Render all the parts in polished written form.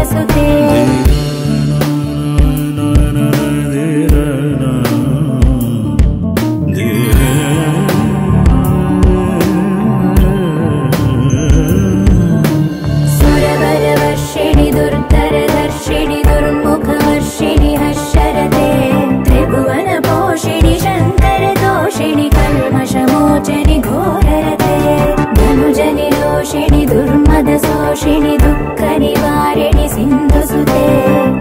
शैलसुते सुरवरवर्षिणि दुर्धरदर्शिणि दुर्मुखवर्षिणि हर्षरते त्रिभुवनपोषिणि शङ्करदोषिणि कल्मषमोचनि घोररते धनुजनि रोषिणि दुर्मदशोषिणि दुःखनिवारिणि सिन्धुसुते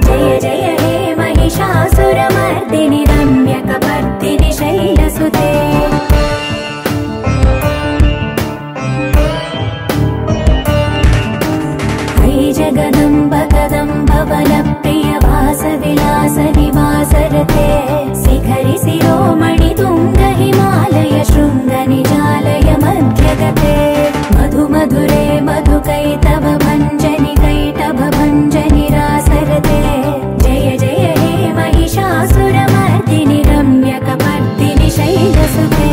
जय जय हे महिषासुरमर्दिनि रम्यकपर्दिनि शैलसुते जगदम्ब कदम्ब बलप्रिय वासविलास निवासरते शिखरि शिरोमणि तुङ्ग हिमालय शृङ्ग निजालय मध्यगते मधु मधुरे मधुकैटभ भञ्जनि कैटभ भञ्जनि रासरते जय जय हे महिषासुरमर्दिनि रम्यकपर्दिनि शैलसुते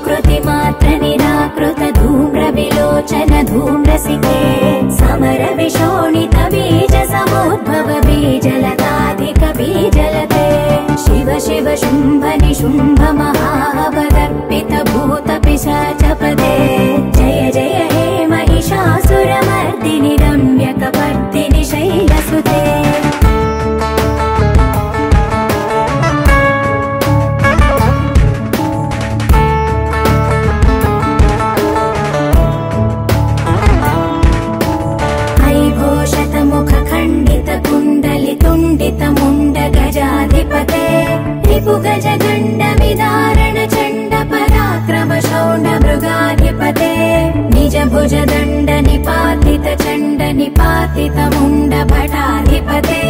कृतिमात्र निराकृत धूम्र विलोचन धूम्रसिके समर विशोणित बीज समुद्भव बीजलताधिक बीजलते शिव शिव शुम्भ निशुम्भ महावदर्पित भूत पिशाचपदे जय जय हे महिषासुरमर्दिनि रम्यकपर्दिनि शैलसुते कुण्डित मुण्ड गजाधिपते रिपु गज गण्ड विदारण चण्ड पराक्रम शौण्ड मृगाधिपते निज भुज दण्ड निपातित चण्ड निपातित मुण्ड भटाधिपते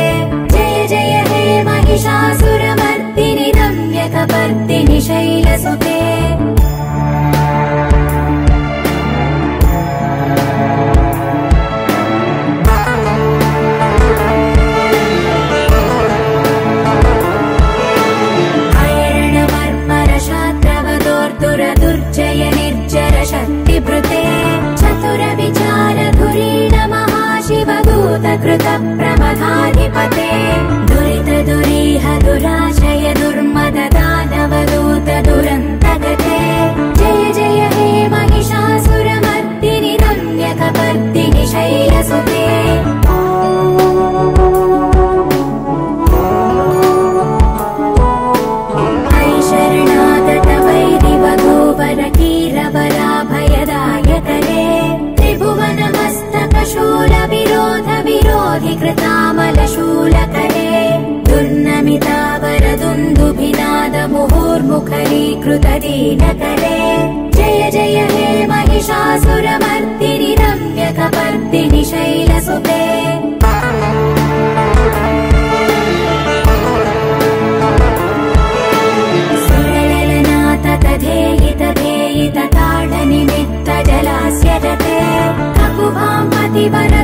जय जय हे महिषासुरमर्दिनि रम्यकपर्दिनि शैलसुते दुर्जय निर्जर शक्तिभृते चतुर विचार धुरीण महाशिवदूत कृत प्रमथाधिपते दुरित दुरीह दुराशय दुर्मद दानवदूत दुरन्तगते जय जय हे महिषासुरमर्दिनि रम्यकपर्दिनि शैलसुते कीरबलाभयदायकरे त्रिभुवनमस्तकशूल विरोध विरोधि कृतामलशूलकरे दुर्नमितावरदुन्दुभिनाद मुहुर्मुखरीकृत दीनकरे जय जय हे महिषासुरमर्दिनि रम्यकपर्दिनि शैलसुते धेयित ताडनिमित्त जलास्य रते ककुभां पतिवर